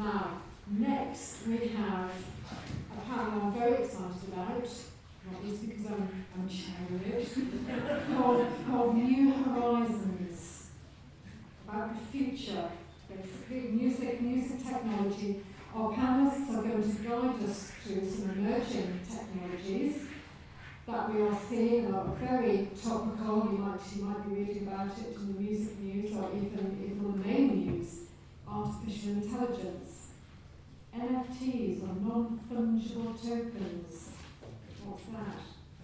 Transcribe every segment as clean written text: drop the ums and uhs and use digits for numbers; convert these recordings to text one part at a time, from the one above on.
Now, next we have a panel I'm very excited about, not least because I'm chairing it, called New Horizons, about the future, basically, music technology. Our panelists are going to guide us through some emerging technologies that we are seeing are very topical. You might be reading about it in the music news or even on the main news. Artificial intelligence, NFTs or non-fungible tokens. What's that?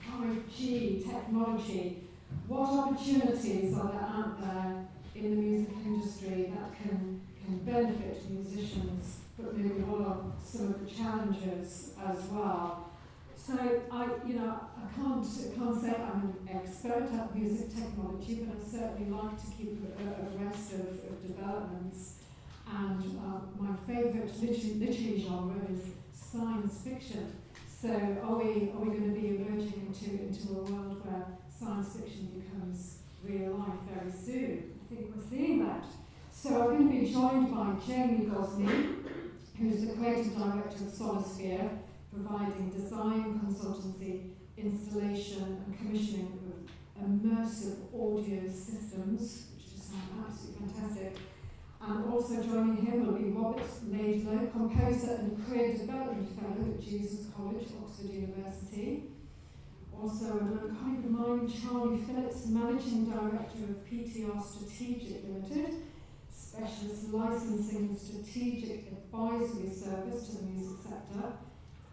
5G technology. What opportunities are there out there in the music industry that can benefit musicians, but maybe what are some of the challenges as well? So I can't say I'm an expert at music technology, but I certainly like to keep abreast of developments. And my favourite literary genre is science fiction. So are we going to be emerging into a world where science fiction becomes real life very soon? I think we're seeing that. So I'm going to be joined by Jamie Gosney, who's the creative director of Sonosphere, providing design, consultancy, installation and commissioning of immersive audio systems, which just sound absolutely fantastic. And also joining him will be Robert Laidlow, composer and career development fellow at Jesus College, Oxford University. Also an old colleague of mine, Charlie Phillips, managing director of PTR Strategic Limited, specialist licensing and strategic advisory service to the music sector.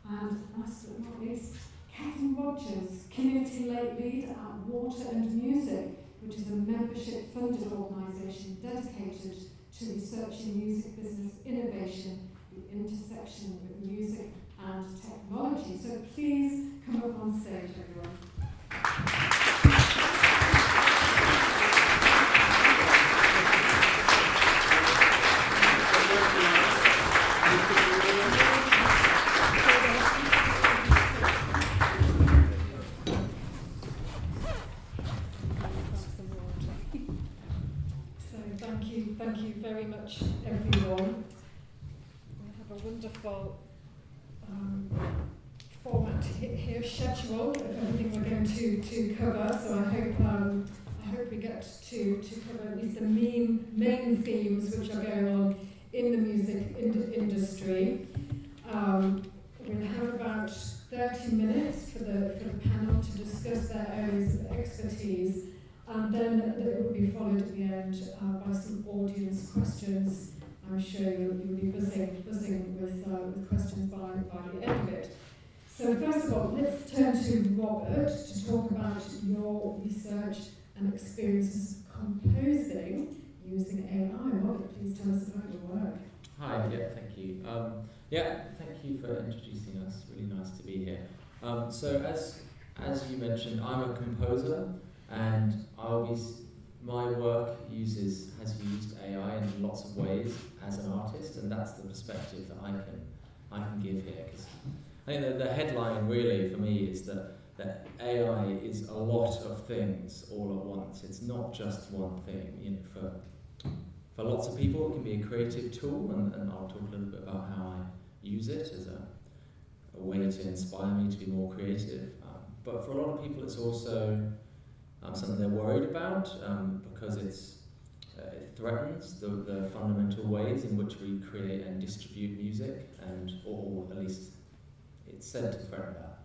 And last but not least, Katherine Rodgers, community lead at Water and Music, which is a membership-funded organisation dedicated to researching music business innovation, the intersection with music and technology. So please come up on stage, everyone. Thank you very much, everyone. We have a wonderful format here, schedule of everything we're going to cover. So I hope we get to cover at least the main themes which are going on in the music industry. We'll have about 30 minutes for the panel to discuss their areas of expertise. And then it will be followed at the end by some audience questions. I'm sure you'll be buzzing with questions by the end of it. So first of all, let's turn to Robert to talk about your research and experiences of composing using AI. Robert, please tell us about your work. Hi, thank you. Thank you for introducing us. Really nice to be here. So as you mentioned, I'm a composer. And my work has used AI in lots of ways as an artist, and that's the perspective that I can give here. Because I think that the headline really for me is that AI is a lot of things all at once. It's not just one thing. For lots of people, it can be a creative tool, and I'll talk a little bit about how I use it as a way to inspire me to be more creative. But for a lot of people, it's also something they're worried about because it threatens the fundamental ways in which we create and distribute music, or at least it's said to threaten that.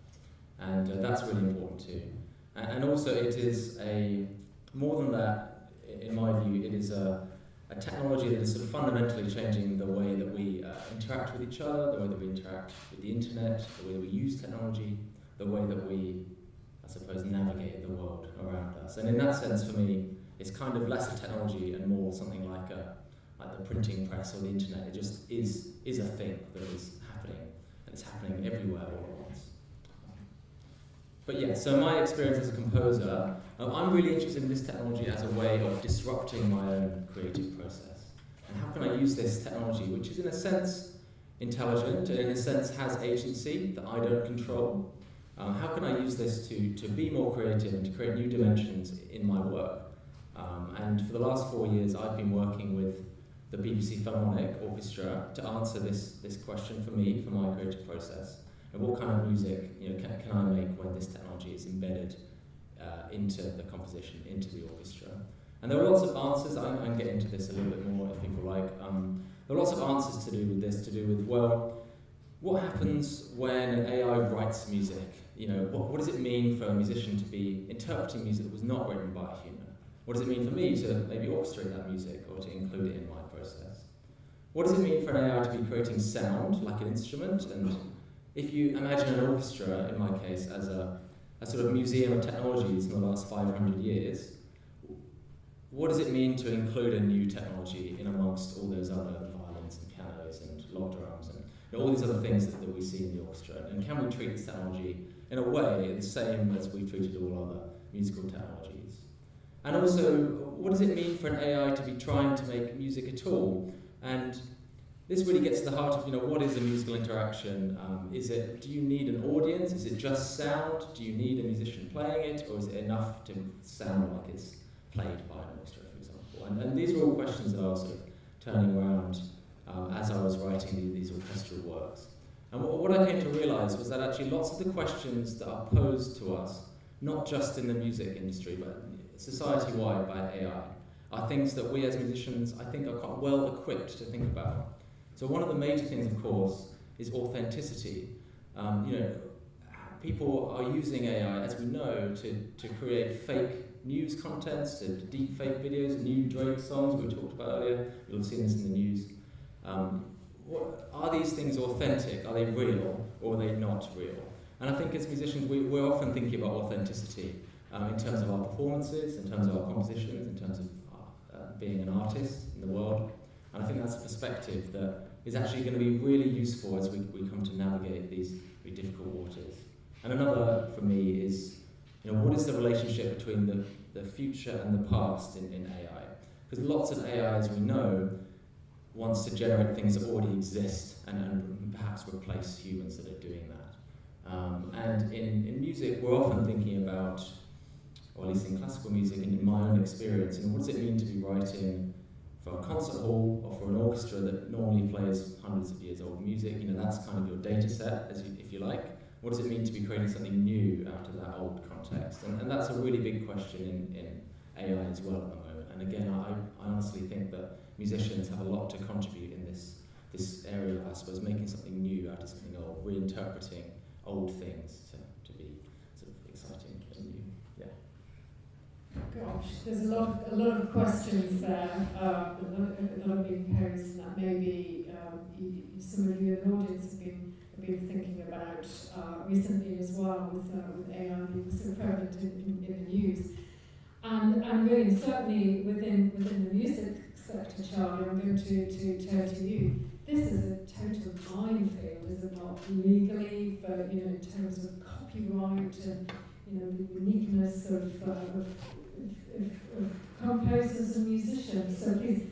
And that's really important too. And also it is more than that, in my view, it is a technology that is sort of fundamentally changing the way that we interact with each other, the way that we interact with the internet, the way that we use technology, the way that we, I suppose, navigate the world around us. And in that sense, for me, it's kind of less a technology and more something like the printing press or the internet. It just is a thing that is happening, and it's happening everywhere all at once. But yeah, so my experience as a composer, I'm really interested in this technology as a way of disrupting my own creative process. And how can I use this technology, which is in a sense intelligent and in a sense has agency that I don't control? How can I use this to be more creative and to create new dimensions in my work? And for the last 4 years, I've been working with the BBC Philharmonic Orchestra to answer this question for me, for my creative process, and what kind of music can I make when this technology is embedded into the composition, into the orchestra. And there are lots of answers. I can get into this a little bit more if people like. There are lots of answers to do with this, well, what happens when an AI writes music? What does it mean for a musician to be interpreting music that was not written by a human? What does it mean for me to maybe orchestrate that music or to include it in my process? What does it mean for an AI to be creating sound like an instrument? And if you imagine an orchestra, in my case, as a sort of museum of technologies in the last 500 years, what does it mean to include a new technology in amongst all those other violins and pianos and log drums and all these other things that we see in the orchestra? And can we treat this technology in a way the same as we've treated all other musical technologies? And also, what does it mean for an AI to be trying to make music at all? And this really gets to the heart of, what is a musical interaction? Do you need an audience? Is it just sound? Do you need a musician playing it? Or is it enough to sound like it's played by an orchestra, for example? And these are all questions that I was sort of turning around as I was writing these orchestral works. And what I came to realise was that actually lots of the questions that are posed to us, not just in the music industry, but society-wide by AI, are things that we as musicians, I think, are quite well equipped to think about. So one of the major things, of course, is authenticity. People are using AI, as we know, to create fake news contents, to deep fake videos, new Drake songs we talked about earlier. You'll have seen this in the news. Are these things authentic? Are they real, or are they not real? And I think as musicians, we're often thinking about authenticity in terms of our performances, in terms of our compositions, in terms of being an artist in the world. And I think that's a perspective that is actually going to be really useful as we come to navigate these really difficult waters. And another, for me, is what is the relationship between the future and the past in AI? Because lots of AI, as we know, wants to generate things that already exist and perhaps replace humans that are doing that. And in music, we're often thinking about, or at least in classical music and in my own experience, what does it mean to be writing for a concert hall or for an orchestra that normally plays hundreds of years old music? That's kind of your data set, if you like. What does it mean to be creating something new out of that old context? And that's a really big question in AI as well at the moment. And again, I honestly think that musicians have a lot to contribute in this area of, I suppose, making something new out of something old, reinterpreting old things to be sort of exciting and new. Yeah. Gosh, there's a lot of questions there that are being posed, and that maybe some of you in the audience have been thinking about recently as well, with AI being so prevalent in the news. And really, certainly within the music sector, Charlie, I'm going to turn to you. This is a total minefield, is it not? Legally, but in terms of copyright and the uniqueness of composers and musicians. So please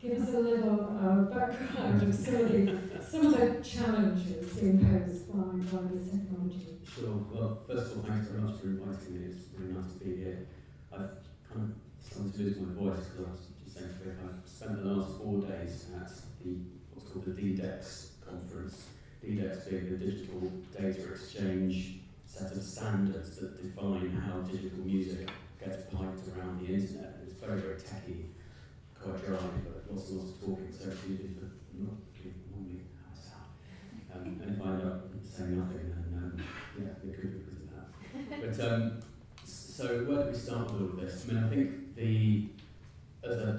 give us a little background of some of the challenges being posed by this technology. Sure. Well, first of all, thanks very much for inviting me. It's really nice to be here. I've kind of started to lose my voice because I was just saying to Vick, I've spent the last 4 days at what's called the DDEX conference. DDEX being the Digital Data Exchange set of standards that define how digital music gets piped around the internet. It's very, very techy, quite dry, but lots and lots of talking, so it's usually for not normally how I sound. And if I end up saying nothing, then it could be because of that. But so where do we start with all of this? I mean, I think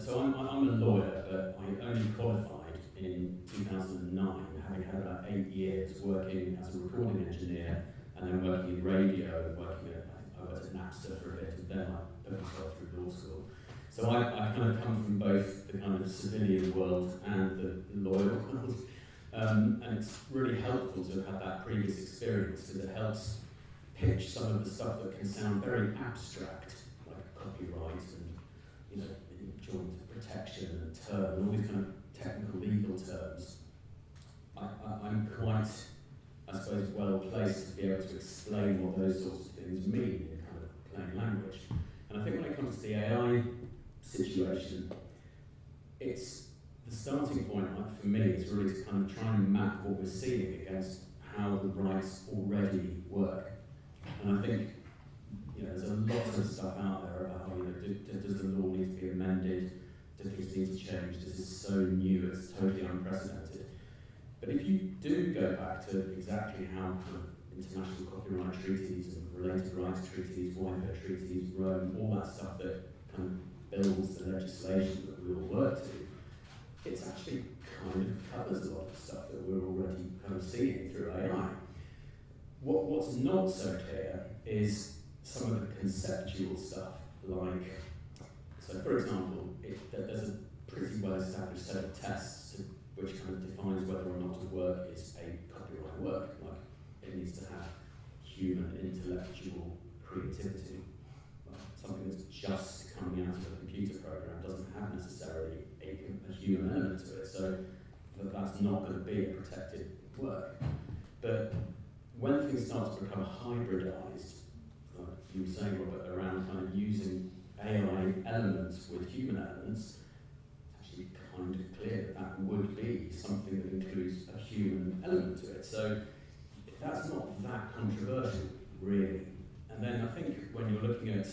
so I'm a lawyer, but I only qualified in 2009, having had about 8 years working as a recording engineer and then working in radio, I worked at Napster for a bit, and then I put myself through law school. So I kind of come from both the kind of civilian world and the lawyer world. And it's really helpful to have had that previous experience because it helps pitch some of the stuff that can sound very abstract, like copyright and joint protection and term, and all these kind of technical legal terms. I'm quite, I suppose, well placed to be able to explain what those sorts of things mean in kind of plain language. And I think when it comes to the AI situation, it's the starting point for me is really to kind of try and map what we're seeing against how the rights already work. And I think there's a lot of stuff out there about does the law need to be amended, do things need to change, this is so new, it's totally unprecedented. But if you do go back to exactly how kind of international copyright treaties and related rights treaties, WIPO treaties, Rome, all that stuff that kind of builds the legislation that we all work to, it's actually kind of covers a lot of stuff that we're already kind of seeing through AI. What's not so clear is some of the conceptual stuff, like, so for example, there's a pretty well established set of tests which kind of defines whether or not a work is a copyright work, like it needs to have human intellectual creativity. Well, something that's just coming out of a computer program doesn't have necessarily a human element to it, so that's not going to be a protected work. But when things start to become hybridized, like you were saying, Robert, around kind of using AI elements with human elements, it's actually kind of clear that would be something that includes a human element to it. So that's not that controversial, really. And then I think when you're looking at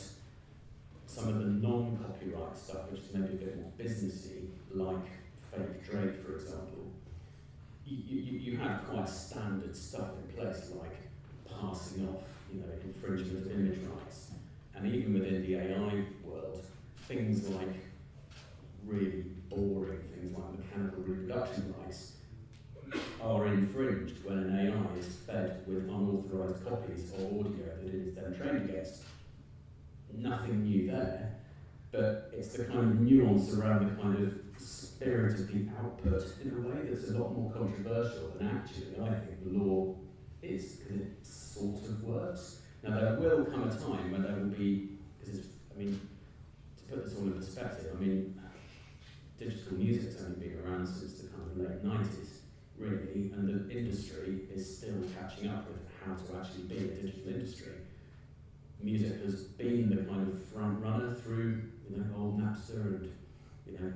some of the non-copyright stuff, which is maybe a bit more businessy, like fake trade, for example, you have quite standard stuff in place, like passing off, infringement of image rights. And even within the AI world, things like really boring things like mechanical reproduction rights are infringed when an AI is fed with unauthorized copies of audio that it is then trained against. Nothing new there, but it's the kind of nuance around the kind of spirit of the output in a way that's a lot more controversial than actually I think the law is, because it sort of works. Now there will come a time when there will be, to put this all in perspective, digital music's only been around since the kind of late 90s, really, and the industry is still catching up with how to actually be a digital industry. Music has been the kind of front runner through, old Napster and,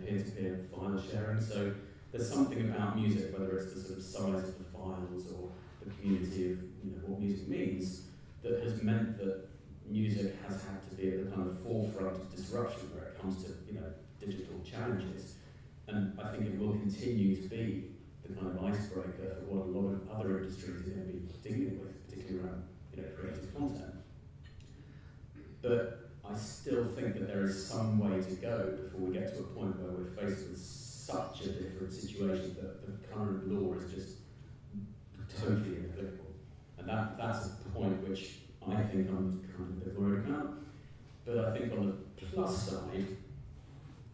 peer-to-peer file sharing. So there's something about music, whether it's the sort of size of the files or the community of, what music means, that has meant that music has had to be at the kind of forefront of disruption where it comes to, digital challenges. And I think it will continue to be the kind of icebreaker for what a lot of other industries are going to be dealing with, particularly around, creative content. But I still think that there is some way to go before we get to a point where we're faced with such a different situation that the current law is just totally inapplicable. And that's a point which I think I'm kind of a bit worried about. But I think on the plus side,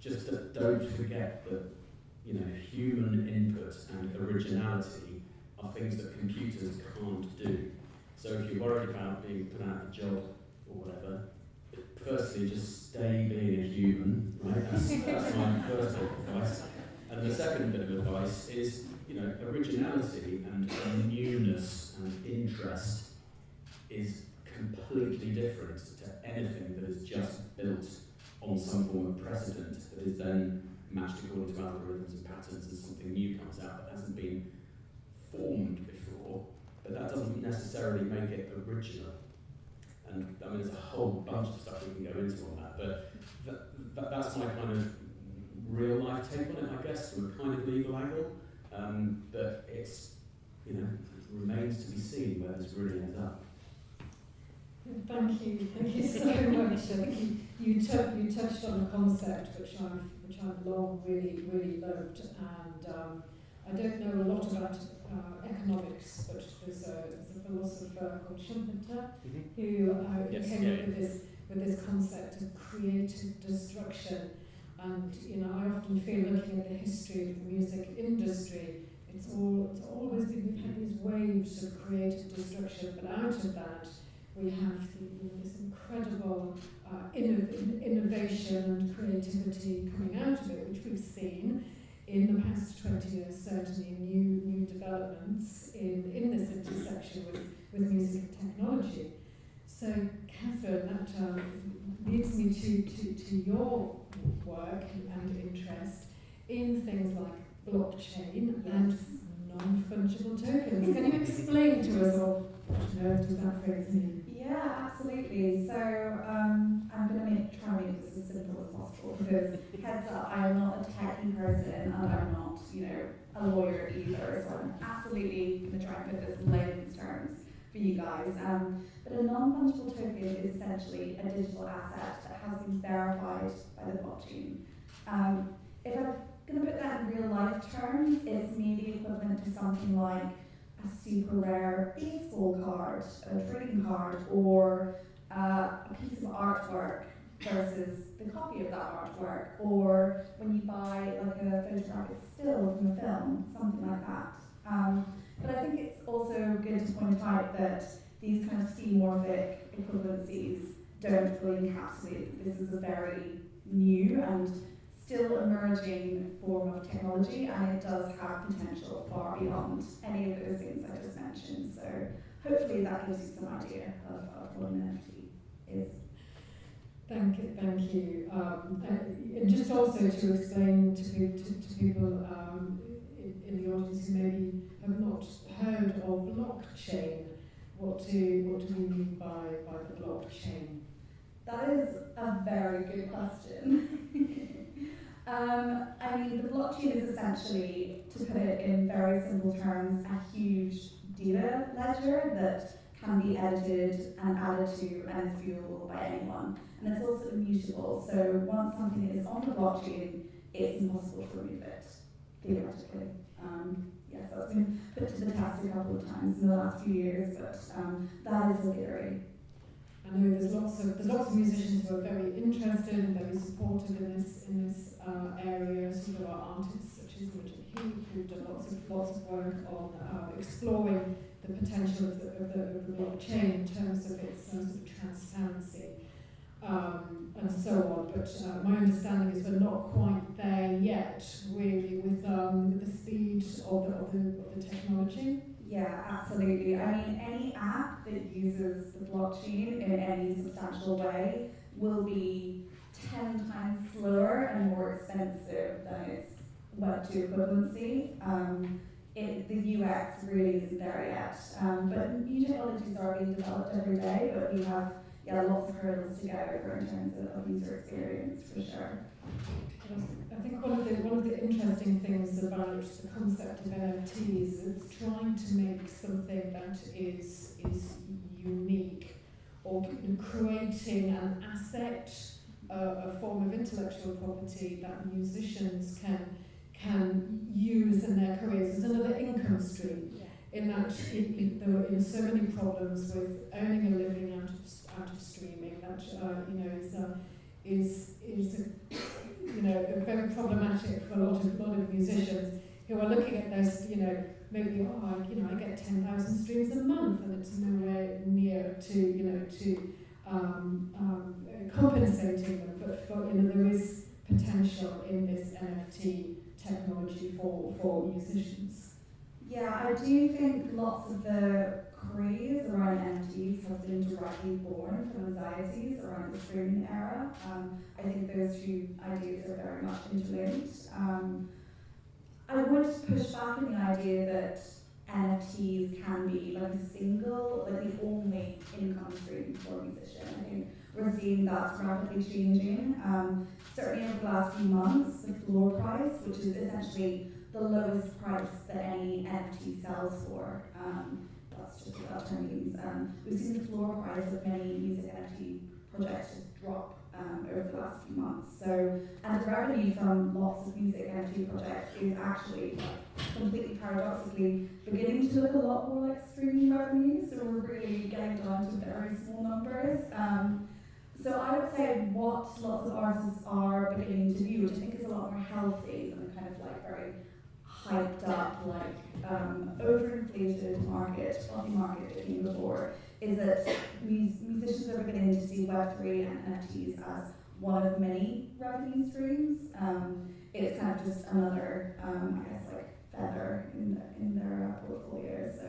just don't forget that human input and originality are things that computers can't do. So if you're worried about being put out of a job or whatever, firstly, just stay being a human, right? That's my first bit of advice. And the second bit of advice is, originality and newness and interest is completely different to anything that is just built on some form of precedent that is then matched according to algorithms and patterns and something new comes out that hasn't been formed before, but that doesn't necessarily make it original. And there's a whole bunch of stuff we can go into on that, but that's my kind of real life take on it, I guess, from a kind of legal angle. But it's, it remains to be seen where this really ends up. Thank you so much. I think you touched on a concept which I've long really loved, and I don't know a lot about economics, but there's a philosopher called Schumpeter who came up with this concept of creative destruction. And I often feel, looking at the history of the music industry, it's always been, we've had these waves of creative destruction, but out of that we have this incredible innovation and creativity coming out of it, which we've seen in the past 20 years, certainly new developments in this intersection with music and technology. So, Katherine, that leads me to your work and interest in things like blockchain and non-fungible tokens. Can you explain to us all what on earth does that phrase mean? Yeah, absolutely. So I'm going to try and make this as simple as possible because heads up, I am not a techie person and I'm not, a lawyer either. So I'm absolutely going to try and put this in layman's terms for you guys. But a non-fungible token is essentially a digital asset that has been verified by the blockchain. If I'm going to put that in real life terms, it's maybe equivalent to something like a super rare baseball card, a trading card, or a piece of artwork versus the copy of that artwork, or when you buy like a photographic still from a film, something like that. But I think it's also good to point out that these kind of skeuomorphic equivalencies don't fully encapsulate that this is a very new and still emerging form of technology, and it does have potential far beyond any of those things I just mentioned. So hopefully that gives you some idea of what an NFT is. Thank you. And just also to explain to people in the audience who maybe have not heard of blockchain, what do we mean by the blockchain? That is a very good question. I mean, the blockchain is essentially, to put it in very simple terms, a huge data ledger that can be edited and added to and is viewable by anyone. And it's also immutable, so once something is on the blockchain, it's impossible to remove it, theoretically. Yes, that's been put to the test a couple of times in the last few years, but that is the theory. I know there's lots of musicians who are very interested and very supportive in this area. So there are artists such as Rodgers who've done lots of work on exploring the potential of the blockchain in terms of its sort of transparency and so on. But my understanding is we're not quite there yet, really, with the speed of the technology. Yeah, absolutely. I mean, any app that uses the blockchain in any substantial way will be 10 times slower and more expensive than its Web 2 equivalency. The UX really isn't there yet. But new technologies are being developed every day, but we have lots of hurdles to get over in terms of user experience, for sure. I think one of the interesting things about the concept of NFTs is trying to make something that is unique, or creating an asset, a form of intellectual property that musicians can use in their careers as another income stream. In that, there are so many problems with earning a living out of streaming that is very problematic for a lot of musicians who are looking at this, maybe I get 10,000 streams a month, and it's nowhere near to compensating them. But there is potential in this NFT technology for musicians. Yeah, I do think lots of the craze around NFTs has been directly born from anxieties around the streaming era. I think those two ideas are very much interlinked. I would push back on the idea that NFTs can be like the only income stream for a musician. I think we're seeing that's rapidly changing. Certainly over the last few months, the floor price, which is essentially the lowest price that any NFT sells for. That's just what that term means. We've seen the floor price of many music NFT projects just drop over the last few months. And the revenue from lots of music NFT projects is actually completely paradoxically beginning to look a lot more like streaming revenue. So we're really getting down to very small numbers. So I would say what lots of artists are beginning to do, which I think is a lot more healthy than kind of like very hyped up, overinflated market, fluffy market that came before, is that musicians are beginning to see Web3 and NFTs as one of many revenue streams. It's kind of just another, feather in their portfolio. So,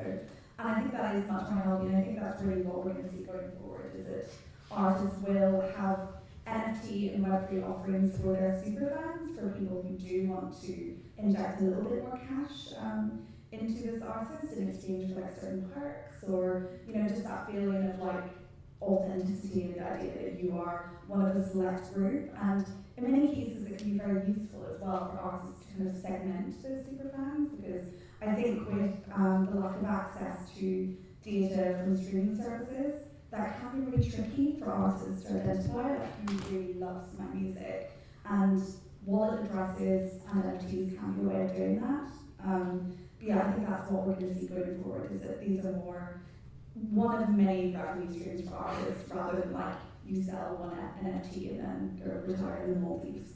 and I think that is much more healthy, and I think that's really what we're going to see going forward, is that artists will have NFT NFT and Web3 offerings for their super fans, for people who do want to inject a little bit more cash into this artist in exchange for like certain perks, or just that feeling of like authenticity and the idea that you are one of a select group. And in many cases it can be very useful as well for artists to kind of segment those super fans, because I think with the lack of access to data from streaming services, that can be really tricky for artists to identify like who really loves my music. And wallet addresses and NFTs can be a way of doing that. But yeah, I think that's what we're going to see going forward, is that these are more one of many revenue streams for artists, rather than like you sell one NFT and then go retire in the Maldives.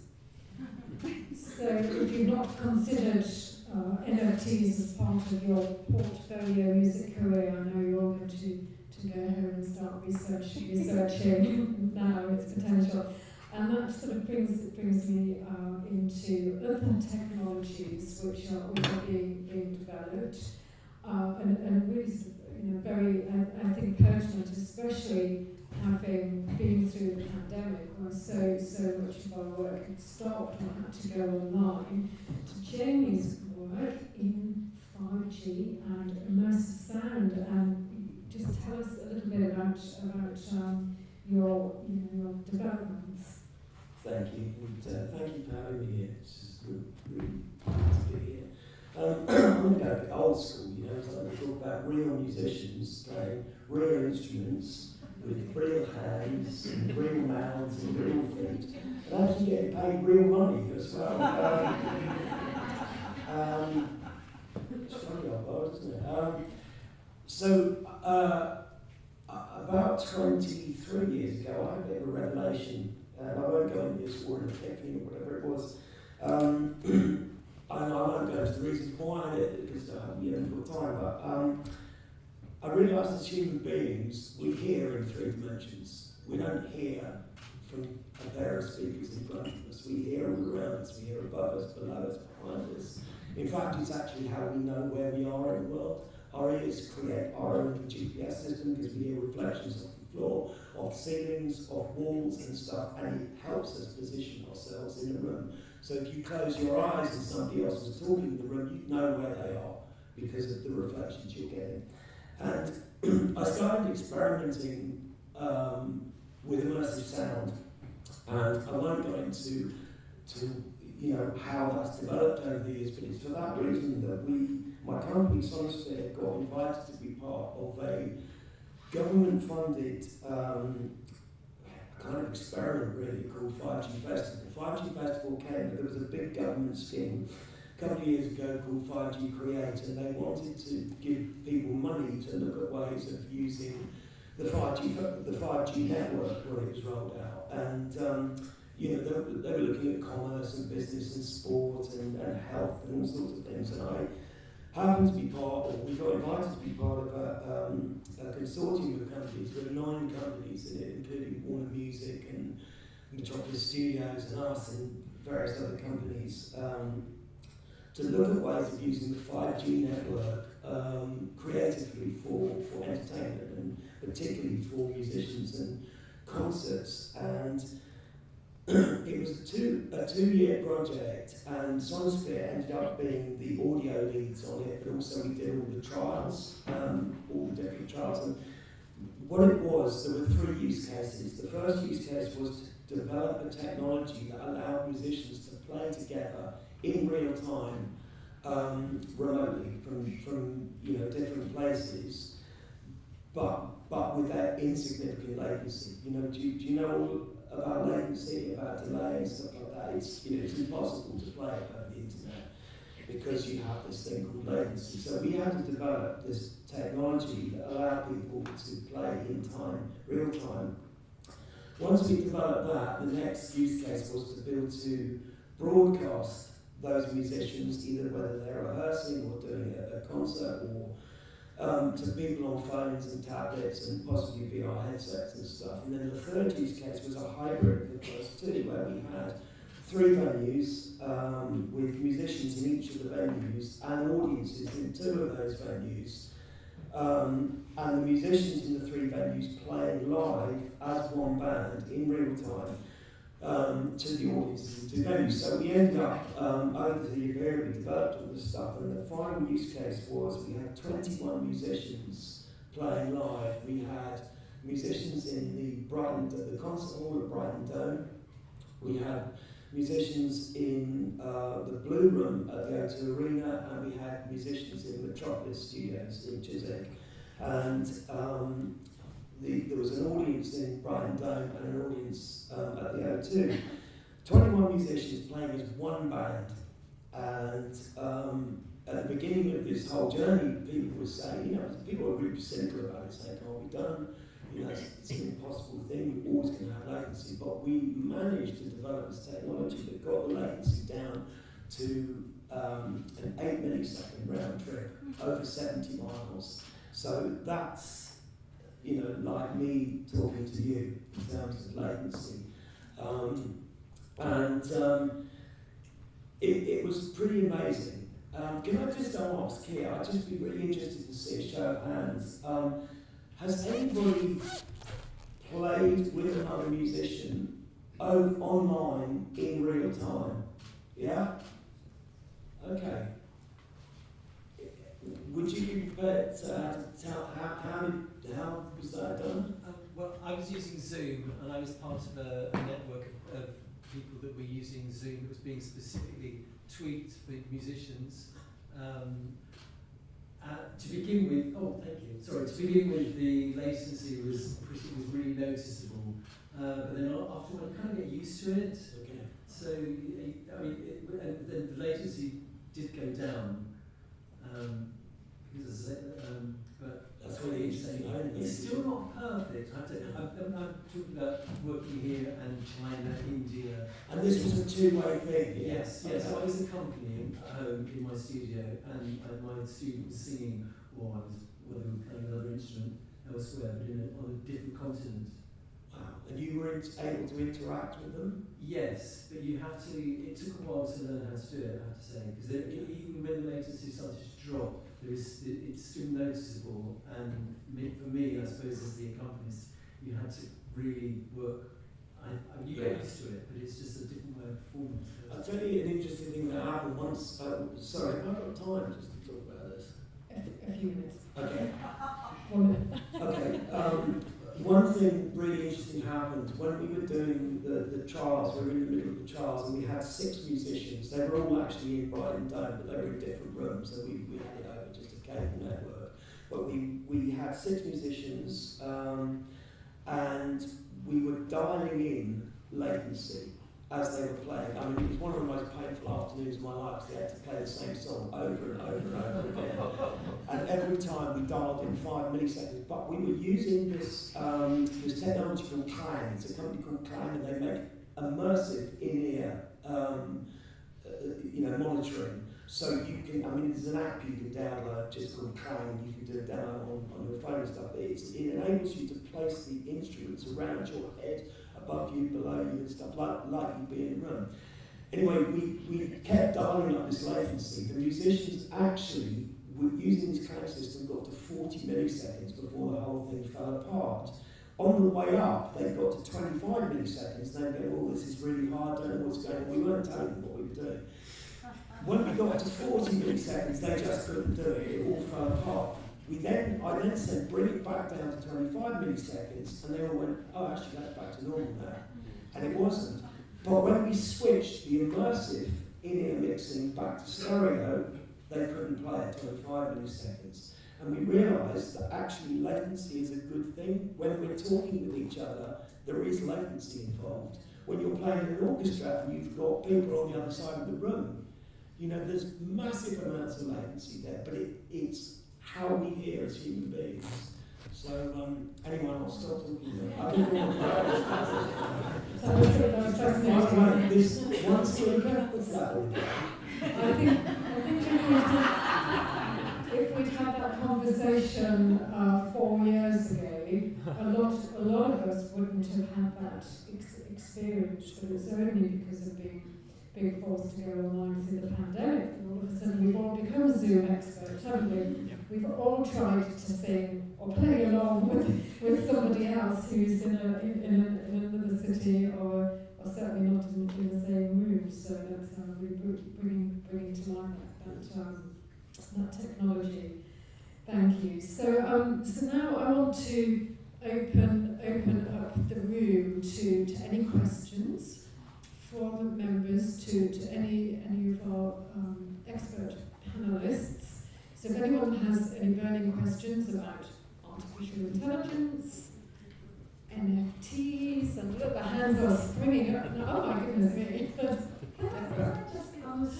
So if you've not considered NFTs as part of your portfolio music career, I know you're going to go home and start researching now its potential. And that sort of brings me into other technologies which are being developed, and really sort of, very, I think, pertinent, especially having been through the pandemic, where so much of our work had stopped and had to go online. To Jamie's work in 5G and immersive sound, and just tell us a little bit about your developments. Thank you, and thank you for having me here. It's really good to be here. I'm going to go a bit old school, so I'm going to talk about real musicians playing real instruments with real hands and real mouths and real feet, and actually getting paid real money as well. It's funny old world, isn't it? So about 23 years ago, I had a bit of a revelation. I won't go into this or an epiphany or whatever it was. And I won't go into the reasons why I did it, because I haven't got time, but I realised as human beings, we hear in 3 dimensions. We don't hear from a pair of speakers in front of us. We hear all around us. We hear above us, below us, behind us. In fact, it's actually how we know where we are in the world. Our ears create our own GPS system, because we hear reflections of the floor, of ceilings, of walls and stuff, and it helps us position ourselves in the room. So if you close your eyes and somebody else is talking in the room, you know where they are because of the reflections you're getting. And I started experimenting with immersive sound, and I won't go into how that's developed over the years, but it's for that reason that my company Sonosphere got invited to be part of a government-funded kind of experiment, really, called 5G Festival. 5G Festival came, but there was a big government scheme a couple of years ago called 5G Create, and they wanted to give people money to look at ways of using the 5G network when it was rolled out. And they were looking at commerce and business and sport and health and all sorts of things. And I happened to be we got invited to be part of a consortium of companies. There were 9 companies in it, including Warner Music and Metropolis Studios and us and various other companies, to look at ways of using the 5G network creatively for entertainment, and particularly for musicians and concerts. And it was a two-year project, and Sonosphere ended up being the audio leads on it, but also we did all the trials, all the different trials. And what it was, there were 3 use cases. The first use case was to develop a technology that allowed musicians to play together in real time, remotely from different places, but with that insignificant latency. Do you know all about latency, about delay and stuff like that? It's impossible to play over the internet because you have this thing called latency. So we had to develop this technology that allowed people to play in time, real time. Once we developed that, the next use case was to build to broadcast those musicians, either whether they're rehearsing or doing a concert, or to people on phones and tablets and possibly VR headsets and stuff. And then the third use case was a hybrid of the first 2, where we had 3 venues with musicians in each of the venues and audiences in 2 of those venues. And the musicians in the 3 venues playing live as one band in real time. to the audiences and to venues. So we ended up, over the year, we developed all this stuff, and the final use case was we had 21 musicians playing live. We had musicians in the concert hall at Brighton Dome. We had musicians in the Blue Room at the O2 Arena, and we had musicians in Metropolis Studios in Chiswick. And there was an audience in Brighton Dome and an audience at the O2. 21 musicians playing as one band. And at the beginning of this whole journey, people were saying, people were really cynical about it, saying, can't be done. It's an impossible thing, we're always going to have latency. But we managed to develop this technology that got the latency down to an 8 millisecond round trip over 70 miles. So that's, like me talking to you in terms of latency. It was pretty amazing. Can I just ask here, I'd just be really interested to see a show of hands. Has anybody played with another musician online in real time? Yeah? Okay. Would you be prepared to tell how was that done? Well, I was using Zoom, and I was part of a network of people that were using Zoom that was being specifically tweaked for musicians. To begin with, to begin with, the latency was really noticeable, but then after I kind of get used to it. Okay. So the latency did go down, because but that's really interesting. it's still not perfect. I'm talking about working here and China, India. And this was a two-way thing. Yeah? Yes. So I was accompanying at home in my studio, and my student was singing, or they were playing another instrument elsewhere, but on a different continent. Wow. And you were able to interact with them? Yes, but you have to. It took a while to learn how to do it, I have to say, because even when the latency started to drop, it's still noticeable. And for me, I suppose, as the accompanist, you had to really work. You get used to it, but it's just a different way of performance. I'll tell you an interesting thing that happened once. Sorry, have I got time just to talk about this? A few minutes. Okay. 1 minute. Okay. One thing really interesting happened when we were doing the trials. We were in the middle of the trials, and we had 6 musicians. They were all actually in Brighton Dome, but they were in different rooms, so we had it over just a cable network. But we had 6 musicians, and we were dialing in latency as they were playing. I mean, it was one of the most painful afternoons of my life, because they had to play the same song over and over and over again. And every time we dialed in 5 milliseconds, but we were using this technology called Clang. It's a company called Clang, and they make immersive in-ear monitoring. So you can, there's an app you can download just called Clang, and you can do a demo on your phone and stuff. It enables you to place the instruments around your head, above you, below you, and stuff, like you'd be in a room. Anyway, we kept dialing up this latency. The musicians actually, using this Clang system, got to 40 milliseconds before the whole thing fell apart. On the way up, they got to 25 milliseconds, and they go, this is really hard, don't know what's going on. We weren't telling them what we were doing. When we got to 40 milliseconds, they just couldn't do it. It all fell apart. I then said, bring it back down to 25 milliseconds, and they all went, actually that's back to normal now. And it wasn't. But when we switched the immersive in-ear mixing back to stereo, they couldn't play at 25 milliseconds. And we realised that actually latency is a good thing. When we're talking with each other, there is latency involved. When you're playing in an orchestra and you've got people on the other side of the room, there's massive amounts of latency there, but it's how we hear as human beings. So, anyway, I'll stop talking now. I've been going for hours. This one speaker, what's that all about? I think if we'd had that conversation 4 years ago, a lot of us wouldn't have had that experience, but it's only because of being forced to go online through the pandemic, and all of a sudden we've all become Zoom experts, haven't we? Yeah. We've all tried to sing or play along with somebody else who's in another city or certainly that's really bringing to life that technology. Thank you. So now I want to open up the room to any questions from members to any of our expert panelists. So if anyone has any burning questions about artificial intelligence, NFTs, and look, the hands are springing up now. Oh my goodness me. Can I just ask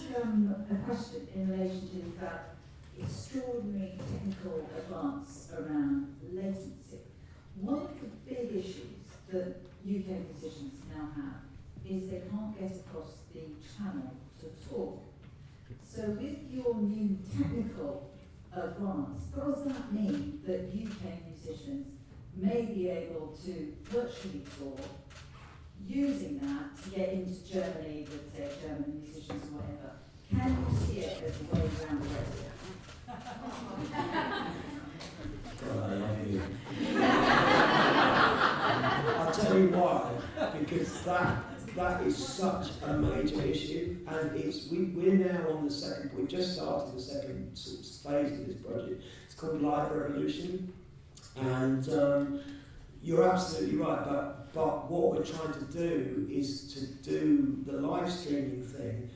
a question in relation to that extraordinary technical advance around latency? One of the big issues that UK musicians now have is they can't get across the channel to talk. So with your new technical advance, does that mean that UK musicians may be able to virtually tour using that to get into Germany with, say, German musicians or whatever? Can you see it as a way around the radio? God, I love you. I'll tell you why, because that is such a major issue, and we're now on the second. We've just started the second sort of phase of this project. It's called Live Revolution, and you're absolutely right. But what we're trying to do is to do the live streaming thing,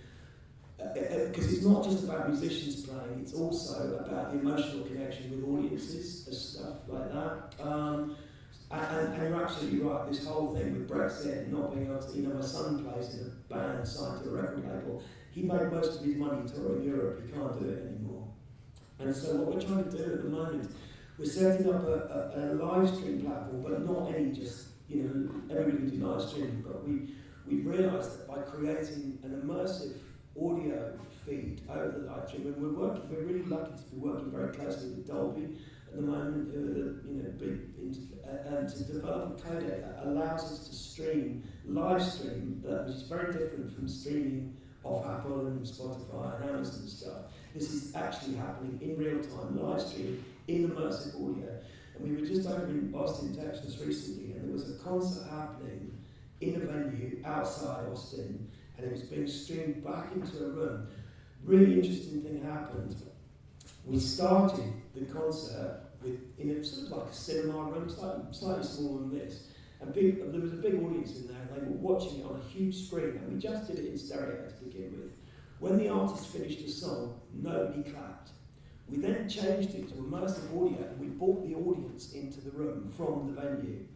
because it's not just about musicians playing; it's also about the emotional connection with audiences and stuff like that. And you're absolutely right, this whole thing with Brexit and not being able to, my son plays in a band signed to a record label. He made most of his money touring Europe, he can't do it anymore. And so what we're trying to do at the moment, we're setting up a live stream platform, but not any just, everybody can do live streaming, but we've realised that by creating an immersive audio feed over the live stream, and we're really lucky to be working very closely with Dolby at the moment, who are to develop a codec that allows us to stream, live stream, which is very different from streaming off Apple and Spotify and Amazon and stuff. This is actually happening in real time, live stream in immersive audio. And we were just over in Austin, Texas recently, and there was a concert happening in a venue outside Austin, and it was being streamed back into a room. Really interesting thing happened. We started the concert in a sort of like a cinema room, slightly smaller than this. And there was a big audience in there, and they were watching it on a huge screen, and we just did it in stereo to begin with. When the artist finished the song, nobody clapped. We then changed it to immersive audio, and we brought the audience into the room from the venue.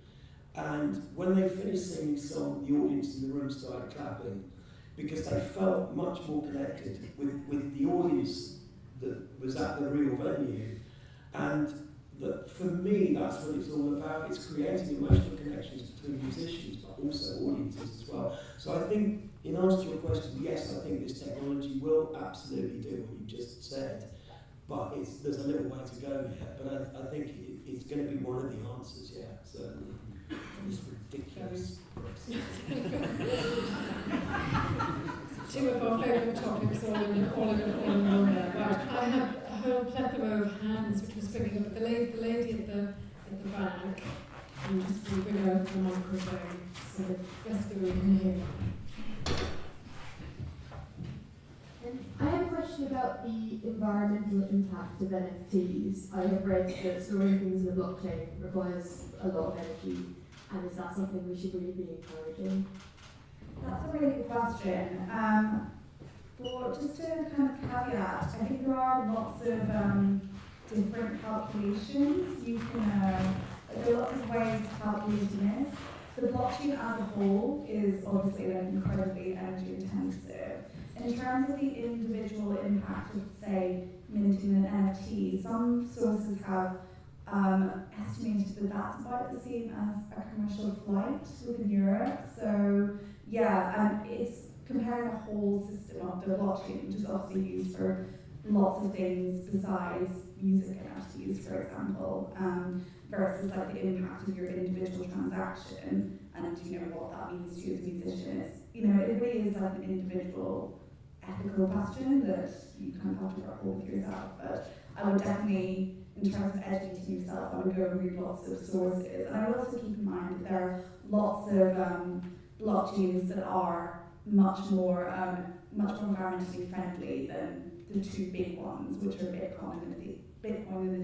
And when they finished singing the song, the audience in the room started clapping, because they felt much more connected with the audience that was at the real venue. And for me, that's what it's all about. It's creating emotional connections between musicians, but also audiences as well. So I think, in answer to your question, yes, I think this technology will absolutely do what you just said, but there's a little way to go yet. But I think it's going to be one of the answers, yeah. So this ridiculous Two of our favourite topics all in one there. Right. I have a whole plethora of hands which was picking up. The lady at the back, and just bring her the microphone so the rest of the room can hear. I have a question about the environmental impact of NFTs. I have read that storing things in the blockchain requires a lot of energy, and is that something we should really be encouraging? That's a really good question. Just to kind of caveat, I think there are lots of different calculations. You can, there are lots of ways of calculating this. The blockchain as a whole is obviously incredibly energy intensive. In terms of the individual impact of, say, minting an NFT, some sources have estimated that that's about the same as a commercial flight within Europe. So, yeah, it's comparing a whole system of the blockchain, which is obviously used for lots of things besides music NFTs, for example, versus like the impact of your individual transaction and what that means to you as a musician. It really is like an individual ethical question that you kind of have to grapple with yourself. But I would definitely, in terms of educating yourself, I would go and read lots of sources. And I would also keep in mind that there are lots of blockchains that are much more environmentally friendly than the two big ones, which are Bitcoin and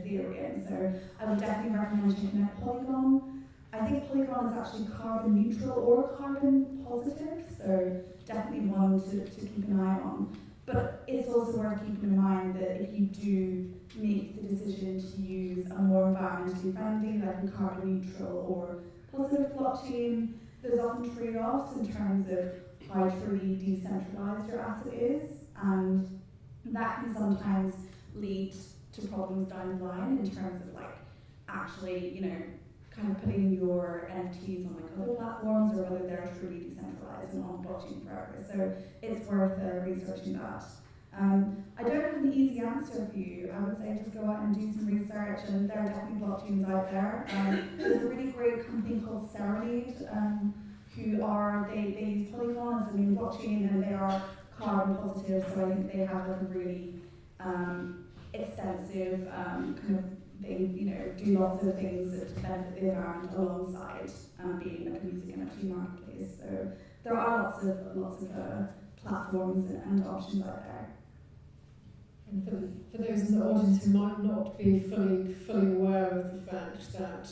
Ethereum. So I would definitely recommend checking out Polygon. I think Polygon is actually carbon neutral or carbon positive, so definitely one to keep an eye on. But it's also worth keeping in mind that if you do make the decision to use a more environmentally friendly, like a carbon neutral or positive blockchain, there's often trade-offs in terms of how truly decentralized your asset is, and that can sometimes lead to problems down the line in terms of like actually, you know, kind of putting your NFTs on like other platforms or whether they're truly decentralized and on blockchain forever. So it's worth researching that. I don't have an easy answer for you. I would say just go out and do some research, and there are definitely blockchains out there. There's a really great company called Serenade, they use Polygon as a main blockchain, and they are carbon positive, so I think they have like a really extensive kind of thing, you know, do lots of things that benefit the environment alongside being like a music NFT marketplace. So there are lots of platforms and options out there. And for those in the audience who might not be fully aware of the fact that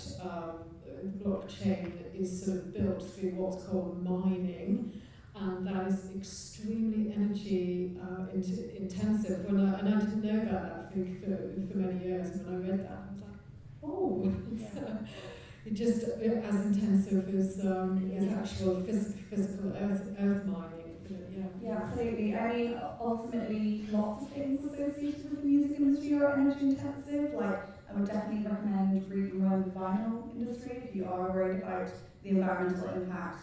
blockchain is sort of built through what's called mining, and that is extremely energy intensive. And I didn't know about that for many years. When I read that, I was like, oh, it's just as intensive as actual physical earth mining. Yeah, absolutely. I mean, ultimately, lots of things associated with the music industry are energy intensive. Like, I would definitely recommend reading around the vinyl industry if you are worried about the environmental impact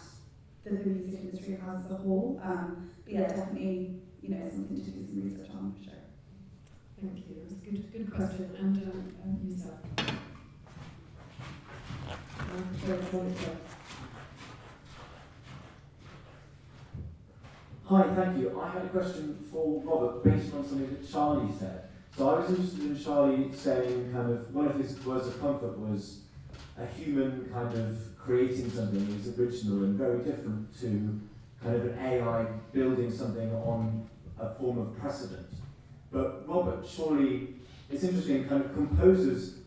that the music industry has as a whole. But yeah, definitely, you know, something to do some research on for sure. Thank you. It was a good question. And you, sir. Hi, thank you. I had a question for Robert based on something that Charlie said. So I was interested in Charlie saying kind of one of his words of comfort was a human kind of creating something is original and very different to kind of an AI building something on a form of precedent. But Robert, surely it's interesting, kind of composers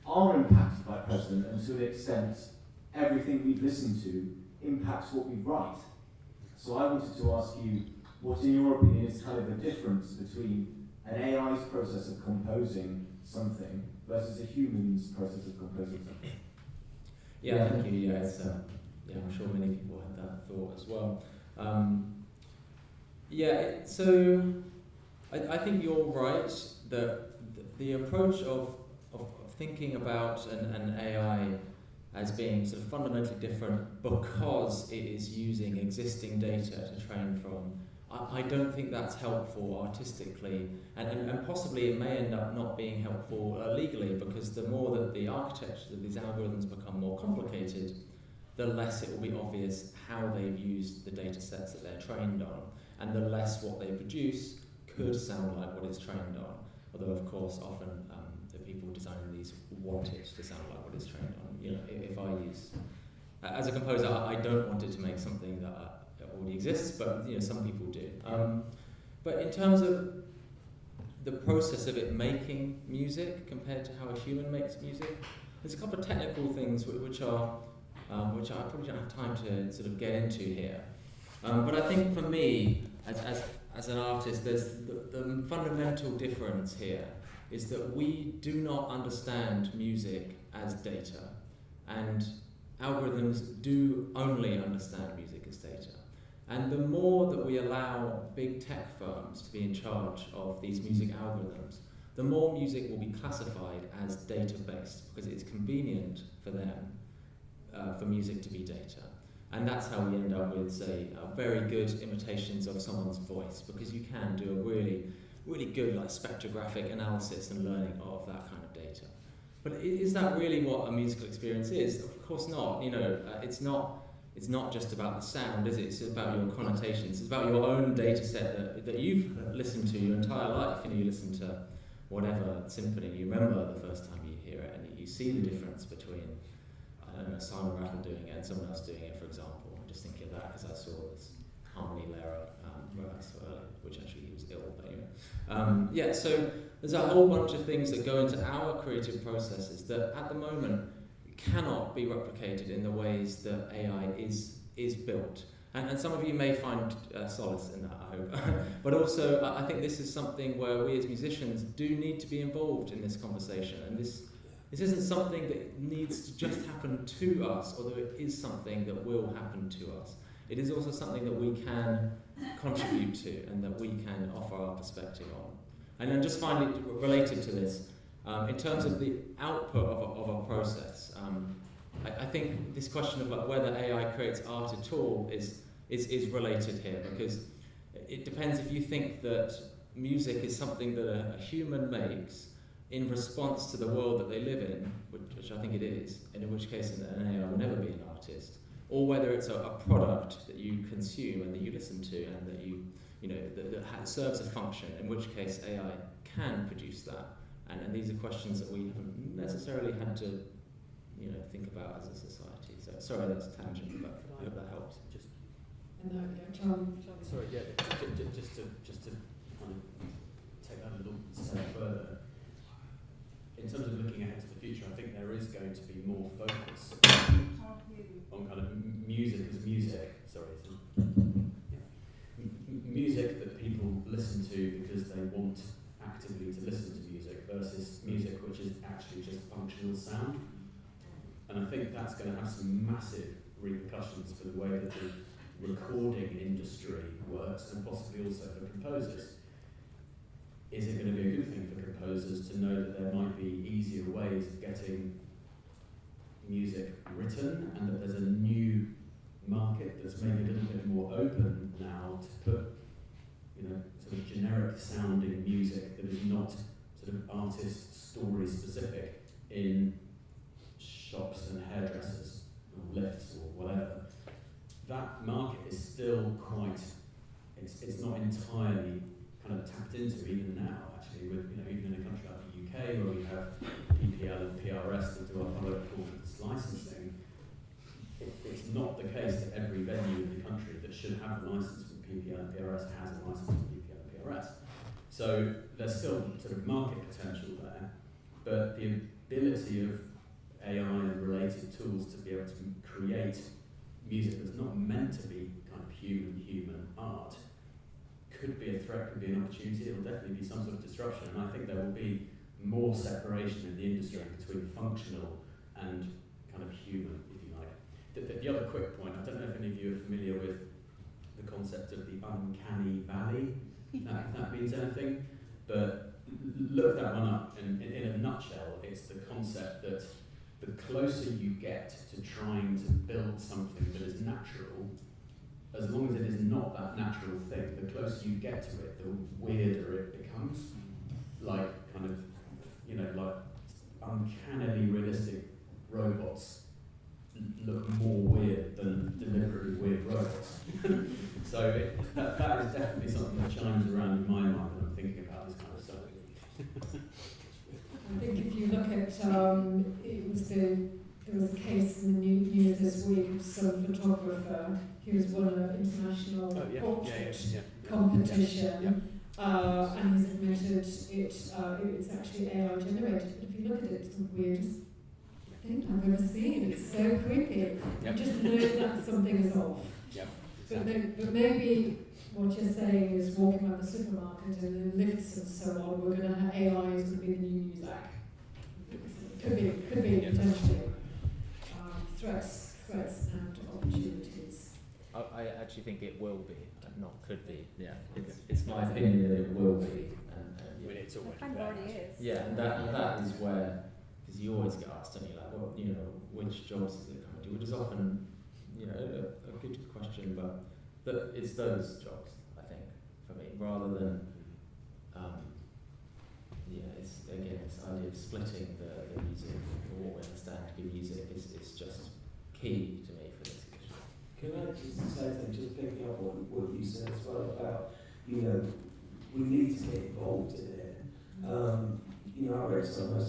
are impacted by precedent, and to an extent everything we listen to impacts what we write. So I wanted to ask you, what in your opinion is kind of the difference between an AI's process of composing something versus a human's process of composing something? Yeah, thank you. Yeah, it's, I'm sure many people had that thought as well. So I think you're right that the approach of thinking about an AI as being sort of fundamentally different because it is using existing data to train from, I don't think that's helpful artistically, and possibly it may end up not being helpful legally, because the more that the architecture of these algorithms become more complicated, the less it will be obvious how they've used the data sets that they're trained on, and the less what they produce could sound like what it's trained on. Although, of course, often the people designing these want it to sound like what it's trained on. You know, if I use, as a composer, I don't want it to make something that already exists, but you know, some people do. But in terms of the process of it making music compared to how a human makes music, there's a couple of technical things which I probably don't have time to sort of get into here. But I think for me, as an artist, there's the fundamental difference here is that we do not understand music as data, and algorithms do only understand music as data. And the more that we allow big tech firms to be in charge of these music algorithms, the more music will be classified as data-based, because it's convenient for them for music to be data. And that's how we end up with, say, very good imitations of someone's voice, because you can do a really good like spectrographic analysis and learning of that kind of data. But is that really what a musical experience is? Of course not. You know, it's not just about the sound, is it? It's about your connotations. It's about your own data set that you've listened to your entire life. You know, you listen to whatever symphony, you remember the first time you hear it, and you see the difference between, I don't know, Simon Rattle doing it and someone else doing it, for example. I'm just thinking of that because I saw this harmony layer, where I saw earlier, which actually he was ill, but anyway. Yeah, so there's a whole bunch of things that go into our creative processes that at the moment cannot be replicated in the ways that AI is built. And some of you may find solace in that, I hope. But also, I think this is something where we as musicians do need to be involved in this conversation. And this isn't something that needs to just happen to us, although it is something that will happen to us. It is also something that we can contribute to and that we can offer our perspective on. And then just finally, related to this, in terms of the output of a process, I think this question of like whether AI creates art at all is related here, because it depends if you think that music is something that a human makes in response to the world that they live in, which I think it is, and in which case an AI will never be an artist, or whether it's a product that you consume and that you listen to and that you know that serves a function, in which case AI can produce that. And these are questions that we haven't necessarily had to think about as a society. So sorry that's a tangent, but I hope that helps. Sorry, yeah, just to kind of take that a little step further. In terms of looking ahead to the future, I think there is going to be more focus on kind of music as music. Music that people listen to because they want actively to listen to music versus music which is actually just functional sound. And I think that's going to have some massive repercussions for the way that the recording industry works, and possibly also for composers. Is it going to be a good thing for composers to know that there might be easier ways of getting music written, and that there's a new market that's maybe a little bit more open now to put, sort of generic sounding music that is not sort of artist story specific in shops and hairdressers or lifts or whatever. That market is still quite, it's not entirely kind of tapped into even now, actually, with even in a country like the UK where we have PPL and PRS that do our public performance licensing. It's not the case that every venue in the country that should have a license from PPL and PRS has a license from PPL and PRS. So there's still sort of market potential there, but the ability of AI and related tools to be able to create music that's not meant to be kind of human art could be a threat, could be an opportunity. It'll definitely be some sort of disruption, and I think there will be more separation in the industry between functional and kind of human, if you like. The other quick point, I don't know if any of you are familiar with the concept of the uncanny valley, if that means anything, but look that one up. In a nutshell, it's the concept that the closer you get to trying to build something that is natural, as long as it is not that natural thing, the closer you get to it, the weirder it becomes. Like kind of, like uncannily realistic robots look more weird than deliberately weird robots. So that is definitely something that chimes around in my mind when I'm thinking about this kind of stuff. I think if you look at, there was a case in the news this week of some photographer who's won an international portrait competition, and he's admitted it's actually AI generated. But if you look at it, it's the weirdest thing I've ever seen. It's so creepy. You just know that something is off. But maybe what you're saying is walking around the supermarket and in lifts and so on, we're going to have AI is going to be the new music. Could be potentially threats and opportunities. I actually think it will be, not could be. Yeah, it's my opinion that it will be. And It's already It already is. yeah, and that is where, because you always get asked, don't you, like, well, which jobs is it coming to? Which is often, a good question, but it's those jobs, I think, for me, rather than, it's again this idea of splitting the music, or what we understand to be music, is just key to me for this issue. Can I just say something, just picking up on what you said as well about, we need to get involved in it. I read somebody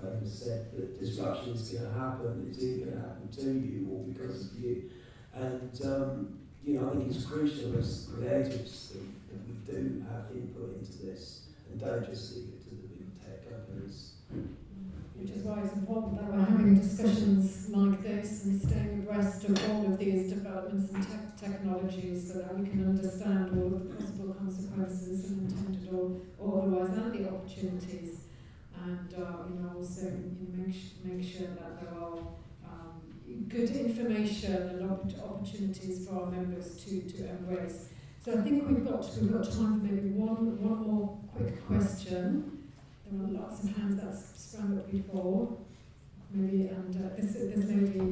famous said that disruption is going to happen, it's either going to happen to you or because of you. And, I think it's crucial as creatives that we do have input into this and don't just leave it to the big tech companies. Which is why it's important that we're having discussions like this and staying abreast of all of these developments and technologies so that we can understand all of the possible consequences and intended or otherwise and the opportunities. And also make sure that there are good information and opportunities for our members to embrace. So I think we've got time for maybe one more quick question. There were lots of hands that sprang up before. Maybe, and this lady in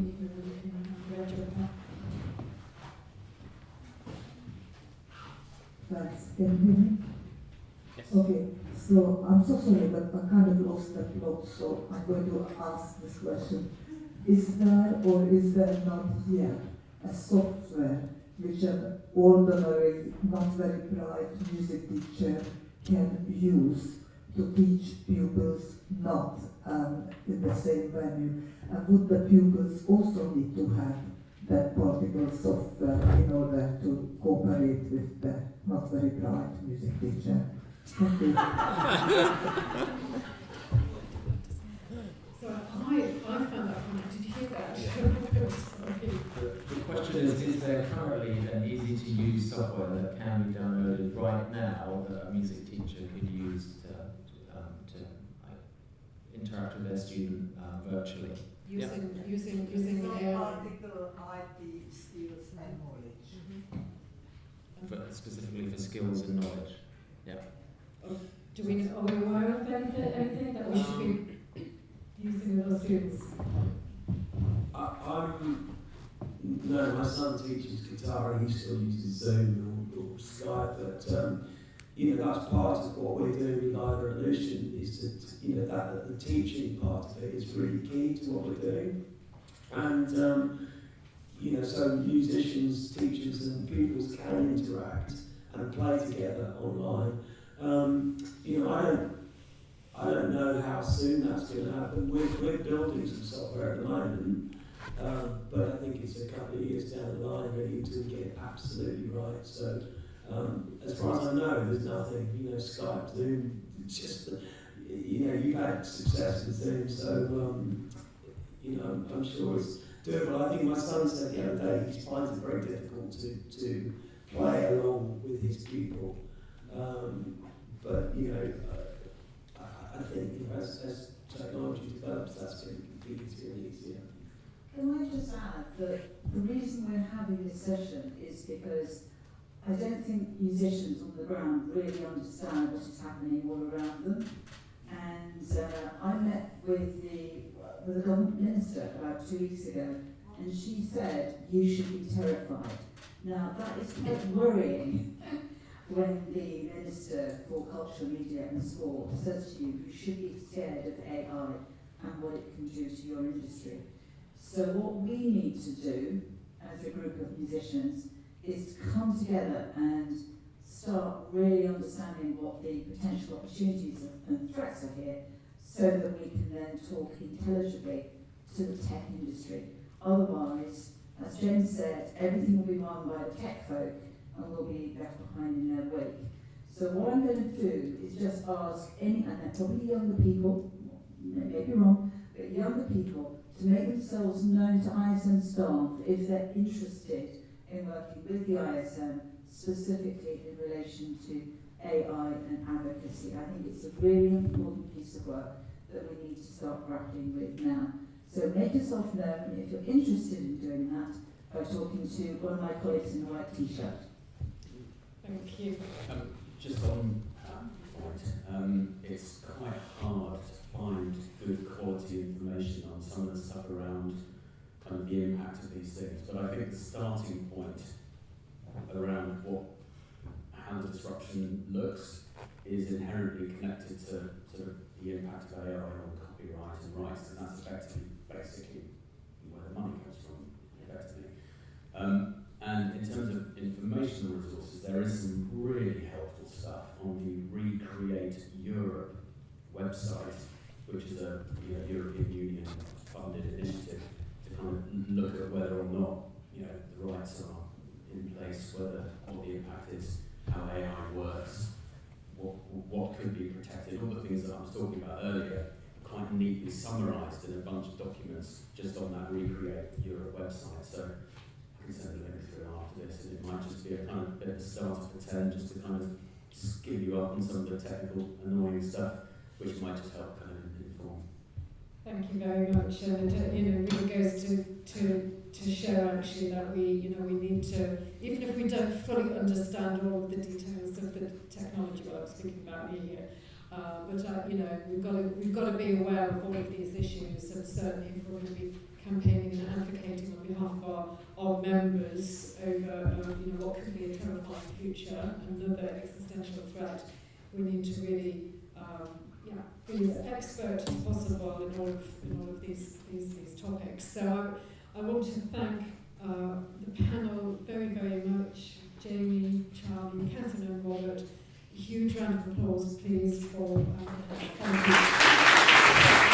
red jumper. Thanks. Can you hear me? Yes. Okay, so I'm so sorry, but I kind of lost that plot, so I'm going to ask this question. Is there or is there not yet a software which an ordinary, not very bright music teacher can use to teach pupils not in the same venue? And would the pupils also need to have that particular software in order to cooperate with the not very bright music teacher? Thank you. So I found that one. Did you hear that? Sorry. The question is there currently an easy-to-use software that can be downloaded right now that a music teacher could use to interact with their student virtually? Using AI. Particular IT skills and knowledge. Specifically for skills and knowledge. Yeah. Are we aware of anything that we should be using with our students? No, my son teaches guitar and he still uses Zoom or Skype, but that's part of what we're doing with Live Revolution is that the teaching part of it is really key to what we're doing. And so musicians, teachers and pupils can interact and play together online. I don't know how soon that's going to happen. We're building some software at the moment, but I think it's a couple of years down the line really until we get it absolutely right. So as far as I know, there's nothing. Skype, Zoom, it's just you've had success with Zoom, so I'm sure it's doable. I think my son said the other day he finds it very difficult to play along with his pupil. But I think as technology develops, that's going to be easier and easier. Can I just add that the reason we're having this session is because I don't think musicians on the ground really understand what is happening all around them. And I met with the government minister about 2 weeks ago, and she said, you should be terrified. Now, that is quite worrying when the Minister for Culture, Media and Sport says to you, you should be scared of AI and what it can do to your industry. So what we need to do as a group of musicians is to come together and start really understanding what the potential opportunities and threats are here so that we can then talk intelligibly to the tech industry. Otherwise, as James said, everything will be run by the tech folk and we'll be left behind in their wake. So what I'm going to do is just ask and they're probably younger people, maybe wrong, but younger people to make themselves known to ISM staff if they're interested in working with the ISM, specifically in relation to AI and advocacy. I think it's a really important piece of work that we need to start grappling with now. So make yourself known if you're interested in doing that by talking to one of my colleagues in the white t-shirt. Thank you. Just on that point, it's quite hard to find good quality information on some of the stuff around kind of the impact of these things. But I think the starting point around how the disruption looks is inherently connected to sort of the impact of AI on copyright and rights, and that's effectively, basically, where the money comes from, effectively. And in terms of informational resources, there is some really helpful stuff on the Recreate Europe website, which is a European Union funded initiative to kind of look at whether or not the rights are in place completely summarised in a bunch of documents just on that Recreate Europe website. So I can send a link through after this, and it might just be a kind of bit of a start for 10, just to kind of give you up on some of the technical, annoying stuff, which might just help kind of inform. Thank you very much, and it really goes to show actually that we need to, even if we don't fully understand all of the details of the technology, well, I'm speaking about me here, but we've got to be aware of all of these issues, and certainly if we're going to be campaigning and advocating on behalf of our members over what could be a terrifying future, another existential threat, we need to really be as expert as possible in all of these topics. So I want to thank the panel very, very much. Jamie, Charlie, Katherine and Robert. A huge round of applause please for thank you.